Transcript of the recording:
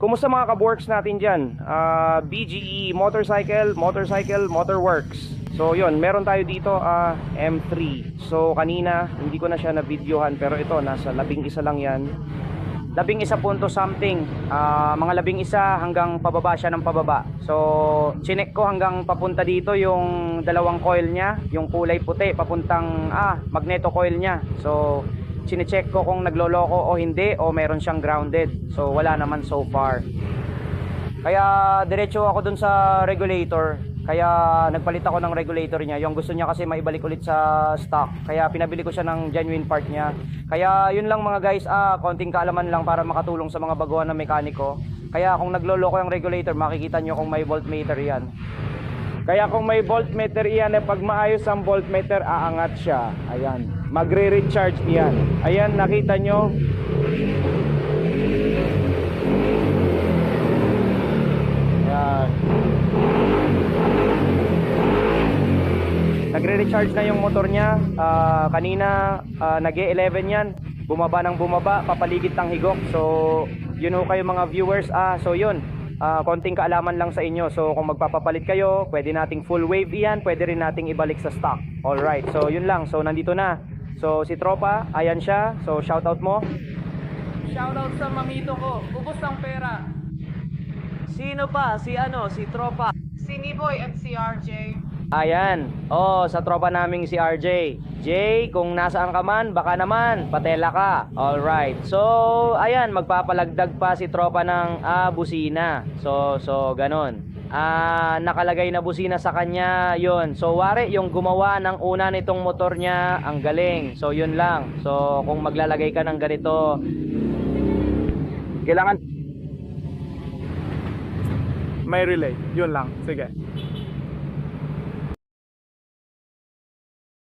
Kumusta mga ka-works natin dyan? BGE Motorcycle, Motorworks. So yun, meron tayo dito M3. So kanina, hindi ko na siya na-videohan, pero ito, nasa 11 lang yan. 11 punto something, mga 11 hanggang pababa siya ng pababa. So chinek ko hanggang papunta dito yung dalawang coil niya, yung kulay puti papuntang magneto coil niya. So chinecheck ko kung nagloloko o hindi, o meron siyang grounded. So wala naman so far. Kaya diretso ako dun sa regulator. Kaya nagpalit ako ng regulator niya. Yung gusto niya kasi maibalik ulit sa stock. Kaya pinabili ko siya ng genuine part niya. Kaya yun lang mga guys, konting kaalaman lang para makatulong sa mga baguhan ng mekaniko. Kaya kung nagloloko yung regulator, makikita nyo kung may voltmeter yan. Kaya kung may voltmeter yan, pag maayos ang voltmeter, aangat siya. Ayan, magre-recharge yan. Ayan, nakita nyo. Ayan. Nagre-recharge na yung motor niya. Kanina, nag-11 yan. Bumaba ng bumaba, papaligid ng higok. So, yun ho kayo mga viewers. So yun. Konting kaalaman lang sa inyo. So kung magpapapalit kayo, pwede nating full wave yan, pwede rin nating ibalik sa stock. Alright, so yun lang. So nandito na. So si Tropa, ayan siya. So shoutout mo. Shoutout sa mamito ko. Ubos ang pera. Sino pa? Si Tropa. Si Niboy at si RJ. Ayan. Sa tropa naming si RJ. Jay, kung nasaan ka man, baka naman patela ka. Alright. So, ayan, magpapalagdag pa si tropa ng busina. So ganon. Nakalagay na busina sa kanya, yun. So wari yung gumawa ng una nitong motor niya, ang galing. So yun lang. So kung maglalagay ka ng ganito, kailangan may relay. Yun lang. Sige.